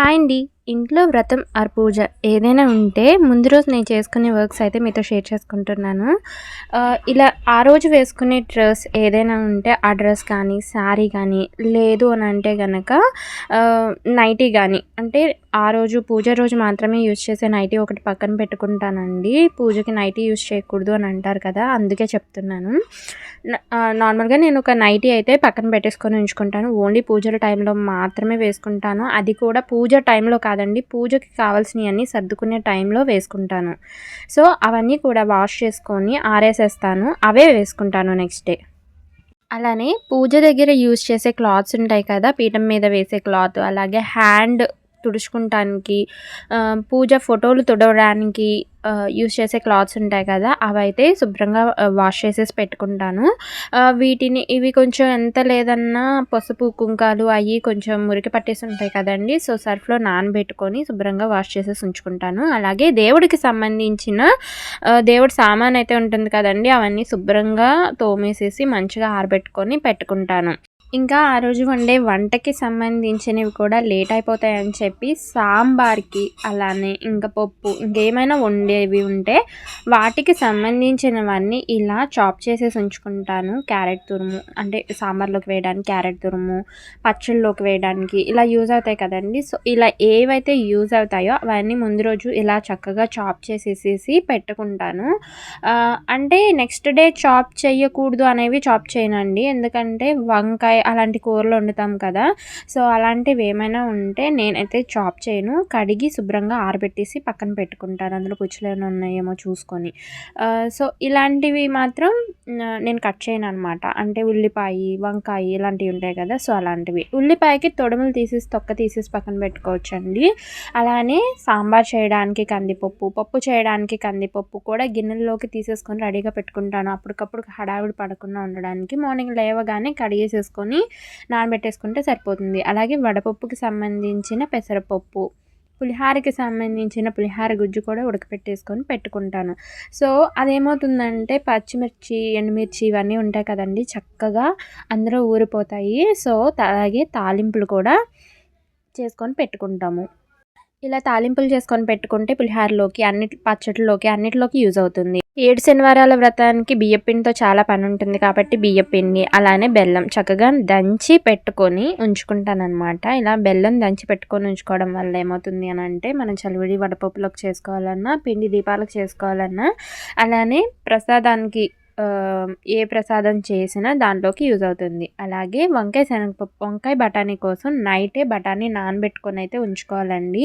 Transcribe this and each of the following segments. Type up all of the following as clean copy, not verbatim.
Hi అండి. ఇంట్లో వ్రతం ఆర్ పూజ ఏదైనా ఉంటే ముందు రోజు నేను చేసుకునే వర్క్స్ అయితే మీతో షేర్ చేసుకుంటున్నాను. ఇలా ఆ రోజు వేసుకునే డ్రెస్ ఏదైనా ఉంటే ఆ డ్రెస్ కానీ, శారీ కానీ, లేదు అని అంటే గనక నైటీ గానీ, అంటే ఆ రోజు పూజ రోజు మాత్రమే యూజ్ చేసే నైటీ ఒకటి పక్కన పెట్టుకుంటానండి. పూజకి నైటీ యూజ్ చేయకూడదు అని అంటారు కదా! అందుకే చెప్తున్నాను. నార్మల్‌గా నేను ఒక నైటీ అయితే పక్కన పెట్టేసుకొని ఉంచుకుంటాను. ఓన్లీ పూజల టైంలో మాత్రమే వేసుకుంటాను. అది కూడా పూజ టైంలో కాదండి. పూజకి కావాల్సినయన్నీ సర్దుకునే టైంలో వేసుకుంటాను. సో, అవన్నీ కూడా వాష్ చేసుకొని ఆరేసేస్తాను. అవే వేసుకుంటాను నెక్స్ట్ డే. అలానే పూజ దగ్గర యూజ్ చేసే క్లాత్స్ ఉంటాయి కదా! పీఠం మీద వేసే క్లాత్, అలాగే హ్యాండ్ తుడుచుకుంటానికి, పూజ ఫోటోలు తుడవడానికి యూజ్ చేసే క్లాత్స్ ఉంటాయి కదా! అవైతే శుభ్రంగా వాష్ చేసేసి పెట్టుకుంటాను. ఇవి కొంచెం ఎంత లేదన్నా పసుపు, కుంకాలు అయ్యి కొంచెం మురికి పట్టేసి ఉంటాయి కదండీ! సో, సర్ఫ్‌లో నానబెట్టుకొని శుభ్రంగా వాష్ చేసేసి ఉంచుకుంటాను. అలాగే దేవుడికి సంబంధించిన దేవుడి సామానయితే ఉంటుంది కదండీ! అవన్నీ శుభ్రంగా తోమేసేసి మంచిగా ఆరబెట్టుకొని పెట్టుకుంటాను. ఇంకా ఆ రోజు వండే వంటకి సంబంధించినవి కూడా లేట్ అయిపోతాయని చెప్పి సాంబార్‌కి, అలానే ఇంకా పప్పు ఇంకేమైనా వండేవి ఉంటే వాటికి సంబంధించినవన్నీ ఇలా చాప్ చేసేసి ఉంచుకుంటాను. క్యారెట్ తురుము అంటే సాంబార్‌లోకి వేయడానికి క్యారెట్ తురుము, పచ్చళ్ళలోకి వేయడానికి ఇలా యూజ్ అవుతాయి కదండీ! సో, ఇలా ఏవైతే యూజ్ అవుతాయో అవన్నీ ముందు రోజు ఇలా చక్కగా చాప్ చేసేసేసి పెట్టుకుంటాను. అంటే నెక్స్ట్ డే చాప్ చేయకూడదు అనేవి చాప్ చేయనండి. ఎందుకంటే వంకాయ అలాంటి కూరలు వండుతాం కదా! సో, అలాంటివి ఏమైనా ఉంటే నేనైతే చాప్ చేయను. కడిగి శుభ్రంగా ఆరబెట్టేసి పక్కన పెట్టుకుంటాను. అందులో పుచ్చులేమైనా ఉన్నాయేమో చూసుకొని. సో, ఇలాంటివి మాత్రం నేను కట్ చేయననమాట. అంటే ఉల్లిపాయి, వంకాయి ఇలాంటివి ఉంటాయి కదా! సో, అలాంటివి. ఉల్లిపాయకి తొడుములు తీసేసి, తొక్క తీసేసి పక్కన పెట్టుకోవచ్చండి. అలానే సాంబార్ చేయడానికి కందిపప్పు, పప్పు చేయడానికి కందిపప్పు కూడా గిన్నెల్లోకి తీసేసుకొని రెడీగా పెట్టుకుంటాను. అప్పటికప్పుడు హడావిడి పడకుండా ఉండడానికి. మార్నింగ్ లేవగానే కడిగేసేసుకొని నానబెట్టేసుకుంటే సరిపోతుంది. అలాగే వడపప్పుకి సంబంధించిన పెసరపప్పు, పులిహారకి సంబంధించిన పులిహార గుజ్జు కూడా ఉడకపెట్టేసుకొని పెట్టుకుంటాను. సో, అదేమవుతుందంటే పచ్చిమిర్చి, ఎండుమిర్చి ఇవన్నీ ఉంటాయి కదండీ! చక్కగా అందులో ఊరిపోతాయి. సో, అలాగే తాలింపులు కూడా చేసుకొని పెట్టుకుంటాము. ఇలా తాలింపులు చేసుకొని పెట్టుకుంటే పులిహోరలోకి, పచ్చడిలోకి అన్నిటిలోకి యూజ్ అవుతుంది. 7 శనివారాల వ్రతానికి బియ్యపిండితో చాలా పనుంటుంది కాబట్టి బియ్యపిండి, అలానే బెల్లం చక్కగా దంచి పెట్టుకొని ఉంచుకుంటాననమాట. ఇలా బెల్లం దంచి పెట్టుకొని ఉంచుకోవడం వల్ల ఏమవుతుంది అనంటే, మనం చలివిడి వడపప్పులోకి చేసుకోవాలన్నా, పిండి దీపాలకు చేసుకోవాలన్నా, అలానే ప్రసాదానికి ఏ ప్రసాదం చేసినా దాంట్లోకి యూజ్ అవుతుంది. అలాగే వంకాయ బఠానీ కోసం నైటే బఠానీ నానబెట్టుకొని అయితే ఉంచుకోవాలండి.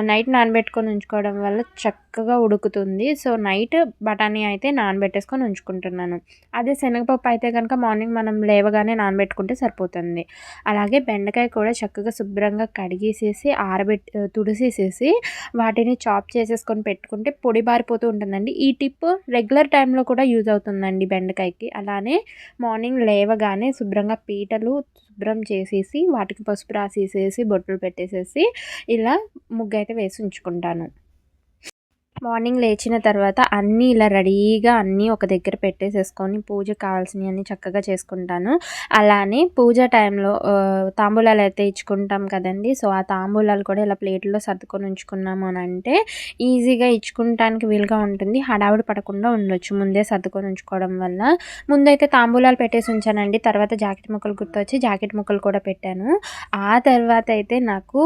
నైట్ నానబెట్టుకొని ఉంచుకోవడం వల్ల చక్కగా ఉడుకుతుంది. సో, నైట్ బఠానీ అయితే నానబెట్టేసుకొని ఉంచుకుంటున్నాను. అదే శనగపప్పు అయితే కనుక మార్నింగ్ మనం లేవగానే నానబెట్టుకుంటే సరిపోతుంది. అలాగే బెండకాయ కూడా చక్కగా శుభ్రంగా కడిగేసేసి తుడిసేసేసి వాటిని చాప్ చేసేసుకొని పెట్టుకుంటే పొడి బారిపోతూ ఉంటుందండి. ఈ టిప్ రెగ్యులర్ టైంలో కూడా యూజ్ అవుతుందండి బెండకాయకి. అలానే మార్నింగ్ లేవగానే శుభ్రంగా పీటలు శుభ్రం చేసేసి వాటికి పసుపు రాసేసేసి బొట్లు పెట్టేసేసి ఇలా ముగ్గైతే వేసి ఉంచుకుంటాను. మార్నింగ్ లేచిన తర్వాత అన్నీ ఇలా రెడీగా అన్నీ ఒక దగ్గర పెట్టేసేసుకొని పూజకు కావాల్సినవన్నీ చక్కగా చేసుకుంటాను. అలానే పూజ టైంలో తాంబూలాలు అయితే ఇచ్చుకుంటాం కదండీ! సో, ఆ తాంబూలాలు కూడా ఇలా ప్లేట్‌లో సర్దుకొని ఉంచుకున్నాము అనంటే ఈజీగా ఇచ్చుకుంటానికి వీలుగా ఉంటుంది. హడావిడి పడకుండా ఉండొచ్చు ముందే సర్దుకొని ఉంచుకోవడం వల్ల. ముందైతే తాంబూలాలు పెట్టేసి ఉంచానండి. తర్వాత జాకెట్ ముక్కలు గుర్తొచ్చి జాకెట్ ముక్కలు కూడా పెట్టాను. ఆ తర్వాత అయితే నాకు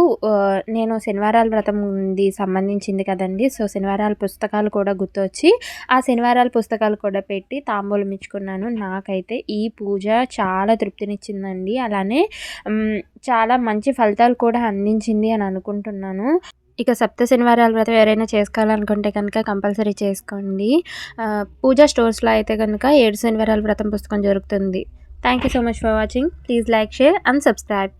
నేను శనివారాల వ్రతం ఉంది సంబంధించింది కదండీ! సో, శనివారాల పుస్తకాలు కూడా గుర్తొచ్చి ఆ శనివారాల పుస్తకాలు కూడా పెట్టి తాంబూలం ఇచ్చుకున్నాను. నాకైతే ఈ పూజ చాలా తృప్తినిచ్చిందండి. అలానే చాలా మంచి ఫలితాలు కూడా అందించింది అని అనుకుంటున్నాను. ఇక సప్త శనివారాల వ్రతం ఎవరైనా చేసుకోవాలనుకుంటే కనుక కంపల్సరీ చేసుకోండి. పూజా స్టోర్స్‌లో అయితే కనుక 7 శనివారాల వ్రతం పుస్తకం దొరుకుతుంది. Thank you so much for watching. Please like, share and subscribe.